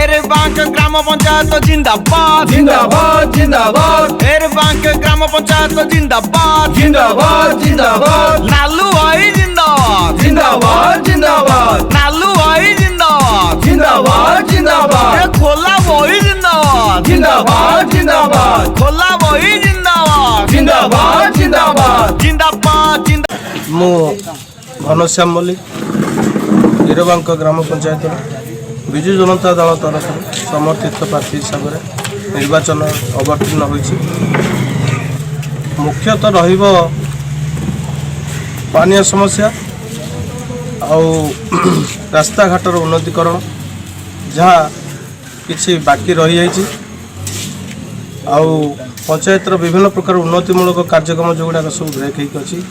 एरबांक ग्राम पंचायत जिंदाबाद जिंदाबाद जिंदाबाद एरबांक ग्राम पंचायत जिंदाबाद जिंदाबाद जिंदाबाद नालू भाई जिंदाबाद जिंदाबाद जिंदाबाद नालू भाई जिंदाबाद जिंदाबाद जिंदाबाद खोला वही जिंदाबाद जिंदाबाद जिंदाबाद खोला वही जिंदाबाद जिंदाबाद जिंदाबाद जिंदाबाद जिंदा मु घनश्याम मल्लिक एरबांक ग्राम पंचायत विजु जनता दल तरफ समर्थित प्रार्थी हिसाब से निर्वाचन अवतीर्ण होइछि। मुख्यतः रहिब पानीय समस्या आउ रास्ता घाटर उन्नतीकरण जहाँ किछि बाकी रही जाइछि आउ पंचायतर विभिन्न प्रकार उन्नतिमूलक कार्यक्रम जो गुड़ाक सब ब्रेक होकर अच्छी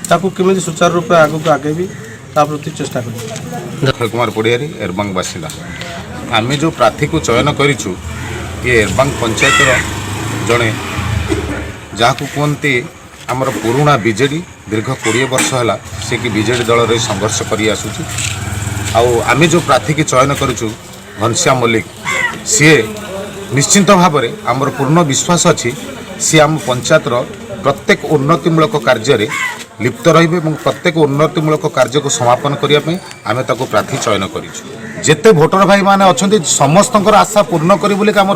ताकू केमी सुचारू रूप आगक आगेबी ता प्रति चेष्टा कर। अक्षय कुमार पड़ियारी एरबांग बासिंदा आम जो प्रार्थी को चयन करूँ ये एरबांग पंचायतर जड़े जहाँ कहते आमर पुराणा बीजेडी दीर्घ 20 वर्ष है से कि बीजेडी दल रे संघर्ष कर आसूँ आम जो प्रार्थी की चयन करूँ घनश्याम मल्लिक सी निश्चिंत भाव में आमर पूर्ण विश्वास अच्छी सी आम पंचायतर प्रत्येक उन्नतिमूलक कार्य लिप्त रहिबे और प्रत्येक उन्नतिमूलक कार्य को समापन करने आम प्रार्थी चयन करूँ। जेते भोटर भाई माने अच्छा समस्त आशा पूर्ण कर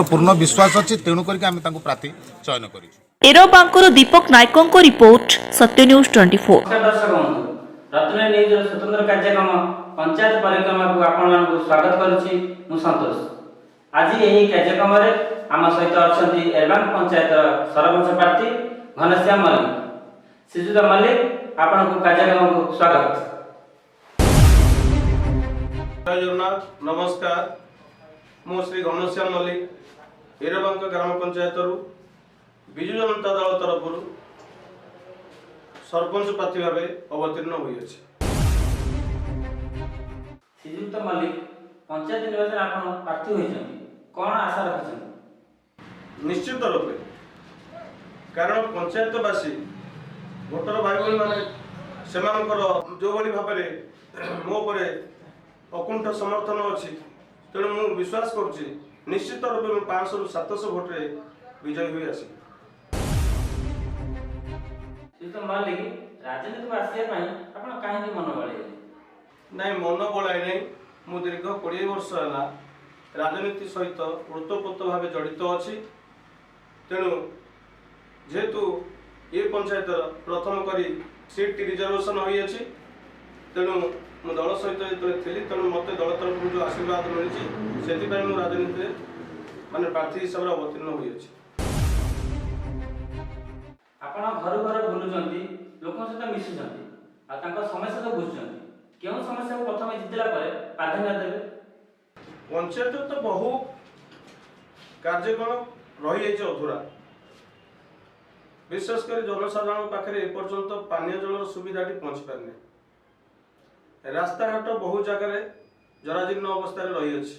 पूर्ण विश्वास अच्छी तेणुक आम प्रार्थी चयन करूँ। एरबांकर दीपक नायकों रिपोर्ट सत्य न्यूज 24। दर्शक बंधु रत्न न्यूज स्वतंत्र कार्यक्रम पंचायत परिक्रमा को आपण स्वागत करुच्ची मु संतोष। आज यही कार्यक्रम आम सहित अच्छा एरबांग पंचायत सरपंच प्रार्थी घनश्याम मल्लिक। श्रीजुत मल्लिक आपण को कार्यक्रम को स्वागत। जय जगन्नाथ नमस्कार मु श्री घनश्याम मल्लिक एरबांक ग्राम पंचायत विजु जनता दल तरफ सरपंच प्रार्थी भाव अवतीर्ण हुई। श्रीजुत मल्लिक पंचायत निर्वाचन आपण प्रार्थी होइछन कोन आशा रखछन? निश्चित रूपे कारण पंचायतवासी भोटर भाई भाई मैंने जो भाई भाव मो पर अकुंठ समर्थन अच्छी तेणु मु विश्वास करुच्ची निश्चित रूपे 500 ରୁ 700 भोट विजयी हुई आसी। श्रीजुत मल्लिक राजनीति को आसिया पई आपण काहे मन बळे? नहीं मन बड़ाई नहीं मु दीर्घ 20 वर्ष है राजनीति सहित वृत्तपोत भाव जड़ित अच्छी तेणु जेहेतु ये पंचायत प्रथम करी सीट रिजर्वेशन होती तेणु मु दल सहित थी तेणु मत दल तरफ जो आशीर्वाद मिली से राजनीति माने प्रार्थी हिसाब से अवतीर्ण हुई। आपण घर घर बुलुचंती लोक सहित मिशुचंती आ समस्या तो बुझुचंती क्यों समस्या को प्रथम जितला प्राधान्य देवे? पंचायत तो बहु कार्यक्रम रही अधूरा विशेषकर जनसाधारण पाखे एपर्यंत पानीय जल सुविधा पहुँची पारने रास्ता घाट बहु जगह जराजीर्ण अवस्था रही अच्छी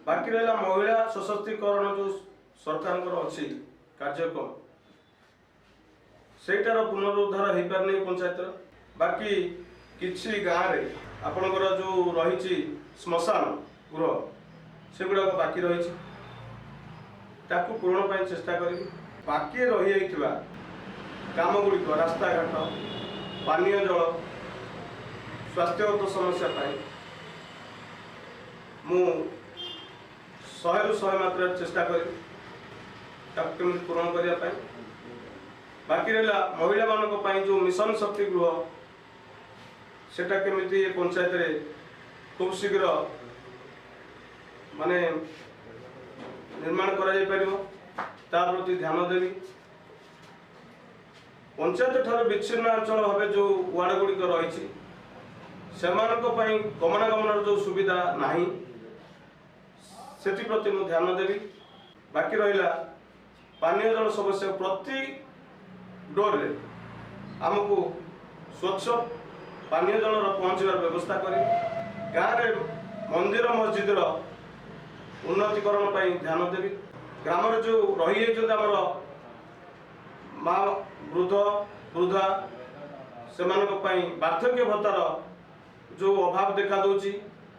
बाकी रहा महिला सशक्तिकरण जो सरकार अच्छी कार्यक्रम सेटार पुनरुद्धार हो पारनी पंचायत बाकी किसी गाँव में आपणकर जो रही श्मशान गृह सेगुड़ा बाकी रही ताकू पूरण पर चेष्टा करी बाकी रही काम गुड़िक रास्ता घाट पानीय जल स्वास्थ्यगत समस्या मु 100 ରୁ 100 मात्रा चेष्टा करी पूरण करने बाकी रहा महिला मान जो मिशन शक्ति गृह सेटा केमिति पंचायत रे खूब शीघ्र माने निर्माण करा जाय परिबो ता प्रति ध्यान देवी। पंचायत ठार विच्छिन्न अंचल भाव जो वार्ड गुड़िक रही गमनागमन जो सुविधा नहीं से प्रति मु ध्यान देवी। बाकी रहा पानीय जल समस्या प्रति डोर रे आमको स्वच्छ पानीय जल पहुँचार व्यवस्था करी गाँव में मंदिर मस्जिद उन्नतीकरण ध्यान देवी। ग्राम जो रही आमर माँ वृद्ध वृद्धा से वार्धक्य भत्तार जो अभाव देखा दूची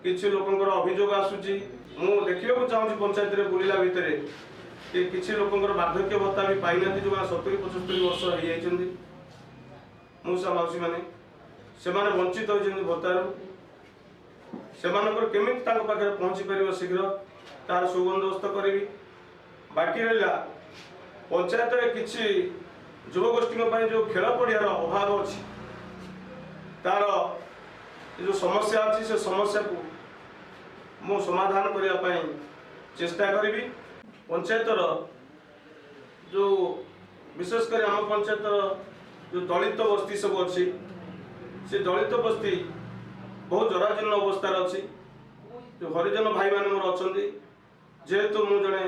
କିଛି ଲୋକଙ୍କର ଅଭିଯୋଗ ଆସୁଛି। ମୁଁ ଦେଖିବାକୁ ଚାହୁଁଛି ପଞ୍ଚାୟତରେ ବୁଲିଲା ଭିତରେ କି କିଛି ଲୋକଙ୍କର ବାର୍ଦ୍ଧକ୍ୟ ଭତ୍ତା ବି ପାଇନାହାନ୍ତି, ଯେଉଁମାନେ 70-75 ବର୍ଷ ହେଇଯାଇଛନ୍ତି ମଉସା ମାଉସୀମାନେ, ସେମାନେ ବଞ୍ଚିତ ହୋଇଛନ୍ତି ଭତ୍ତାରୁ। ସେମାନଙ୍କର କେମିତି ତାଙ୍କ ପାଖରେ ପହଞ୍ଚି ପାରିବ ଶୀଘ୍ର ତାର ସୁବନ୍ଦୋବସ୍ତ କରିବି। ବାକି ରହିଲା ପଞ୍ଚାୟତରେ କିଛି ଯୁବଗୋଷ୍ଠୀଙ୍କ ପାଇଁ ଯେଉଁ ଖେଳ ପଡ଼ିଆର ଅଭାବ ଅଛି, ତାର ଯେଉଁ ସମସ୍ୟା ଅଛି ସେ ସମସ୍ୟାକୁ ମୁଁ ସମାଧାନ କରିବା ପାଇଁ ଚେଷ୍ଟା କରିବି। ପଞ୍ଚାୟତର ଯେଉଁ ବିଶେଷ କରି ଆମ ପଞ୍ଚାୟତର ଯେଉଁ ଦଳିତ ବସ୍ତି ସବୁ ଅଛି, ସେ ଦଳିତ ବସ୍ତି ବହୁତ ଜରାଜୀର୍ଣ୍ଣ ଅବସ୍ଥାରେ ଅଛି। ଯେଉଁ ହରିଜନ ଭାଇମାନେ ମୋର ଅଛନ୍ତି, ଯେହେତୁ ମୁଁ ଜଣେ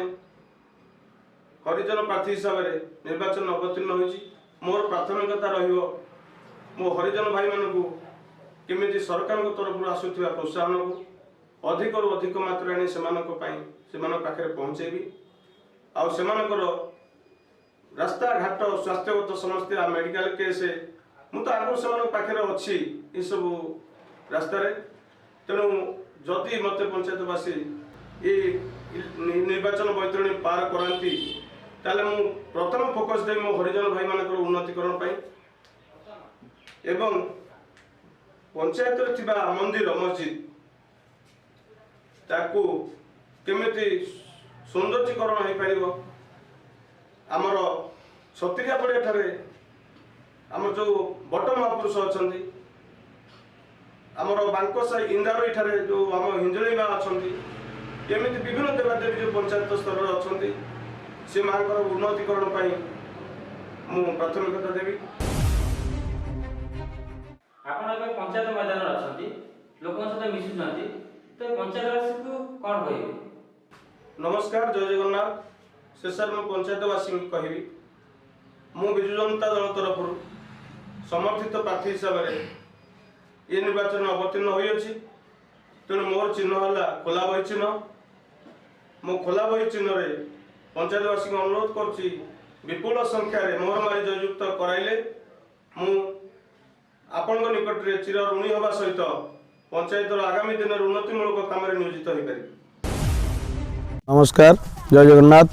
ହରିଜନ ପ୍ରାର୍ଥୀ ହିସାବରେ ନିର୍ବାଚନ ଅବତୀର୍ଣ୍ଣ ହୋଇଛି, ମୋର ପ୍ରାଥମିକତା ରହିବ ମୋ ହରିଜନ ଭାଇମାନଙ୍କୁ କେମିତି ସରକାରଙ୍କ ତରଫରୁ ଆସୁଥିବା ପ୍ରୋତ୍ସାହନକୁ ଅଧିକରୁ ଅଧିକ ମାତ୍ରାରେ ଆଣି ସେମାନଙ୍କ ପାଖରେ ପହଞ୍ଚେଇବି। ଆଉ ସେମାନଙ୍କର ରାସ୍ତାଘାଟ, ସ୍ୱାସ୍ଥ୍ୟଗତ ସମସ୍ୟା, ମେଡ଼ିକାଲ କେସ୍, ମୁଁ ତ ଆଗରୁ ସେମାନଙ୍କ ପାଖରେ ଅଛି ଏସବୁ ରାସ୍ତାରେ। ତେଣୁ ଯଦି ମୋତେ ପଞ୍ଚାୟତବାସୀ ଏ ନିର୍ବାଚନ ବୈତରଣୀ ପାର କରାନ୍ତି, ତାହେଲେ ମୁଁ ପ୍ରଥମ ଫୋକସ୍ ଦେବି ମୋ ହରିଜନ ଭାଇମାନଙ୍କର ଉନ୍ନତିକରଣ ପାଇଁ ଏବଂ ପଞ୍ଚାୟତରେ ଥିବା ମନ୍ଦିର ମସଜିଦ ତାକୁ କେମିତି ସୌନ୍ଦର୍ଯ୍ୟକରଣ ହୋଇପାରିବ। ଆମର ଛତିରିଆ ପଡ଼ିଆଠାରେ ଆମର ଯେଉଁ ବଟ ମହାପୁରୁଷ ଅଛନ୍ତି, ଆମର ବାଙ୍କସାହି ଇନ୍ଦାରୋଇଠାରେ ଯେଉଁ ଆମ ହିଞ୍ଜଳି ମା ଅଛନ୍ତି, ଏମିତି ବିଭିନ୍ନ ଦେବାଦେବୀ ଯେଉଁ ପଞ୍ଚାୟତ ସ୍ତରରେ ଅଛନ୍ତି, ସେ ମାଙ୍କର ଉନ୍ନତିକରଣ ପାଇଁ ମୁଁ ପ୍ରାଥମିକତା ଦେବି। ଆପଣ ଏବେ ପଞ୍ଚାୟତ ମଇଦାନରେ ଅଛନ୍ତି, ଲୋକଙ୍କ ସହିତ ମିଶୁଛନ୍ତି, ତ ପଞ୍ଚାୟତବାସୀକୁ କ'ଣ କହିବେ? ନମସ୍କାର, ଜୟ ଜଗନ୍ନାଥ। ଶେଷରେ ମୁଁ ପଞ୍ଚାୟତବାସୀଙ୍କୁ କହିବି, ମୁଁ ବିଜୁ ଜନତା ଦଳ ତରଫରୁ ସମର୍ଥିତ ପ୍ରାର୍ଥୀ ହିସାବରେ ଏ ନିର୍ବାଚନ ଅବତୀର୍ଣ୍ଣ ହୋଇଅଛି। ତେଣୁ ମୋର ଚିହ୍ନ ହେଲା ଖୋଲା ବହି ଚିହ୍ନ। ମୁଁ ଖୋଲା ବହି ଚିହ୍ନରେ ପଞ୍ଚାୟତବାସୀଙ୍କୁ ଅନୁରୋଧ କରୁଛି, ବିପୁଳ ସଂଖ୍ୟାରେ ମୋହର ମାରି ଜୟଯୁକ୍ତ କରାଇଲେ ମୁଁ ଆପଣଙ୍କ ନିକଟରେ ଚିର ଋଣୀ ହେବା ସହିତ ପଞ୍ଚାୟତର ଆଗାମୀ ଦିନରେ ଉନ୍ନତିମୂଳକ କାମରେ ନିୟୋଜିତ ହୋଇପାରିବି। नमस्कार, जय जगन्नाथ।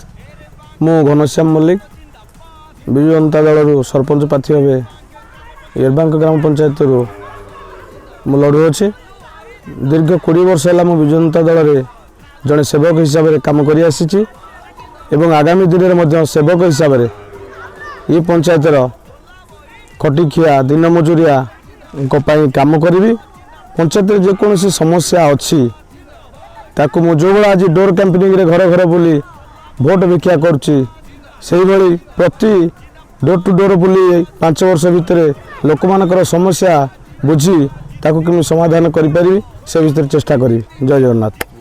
मु घनश्याम मल्लिक विजु जनता दल सरपंच प्रार्थी भाव एरबांक ग्राम पंचायत मु लड़ू अच्छे। दीर्घ 20 वर्ष है विजु जनता दल में जड़े सेवक हिसाब से कम कर आगामी दिन में सेवक हिसाब से ये पंचायतर खटिखिया दिन मजुरिया कम करी। पंचायत जेकोसी समस्या अच्छी ताकू मु जो भाई आज डोर कैंपेनिंग रे घर घर बुली भोट भिक्षा करुच्ची, प्रति डोर टू डोर बुली 5 वर्ष भितर लोक मानकर समस्या बुझी ताकू केमी समाधान करि पारिबी से भितर चेष्टा करी। जय जगन्नाथ।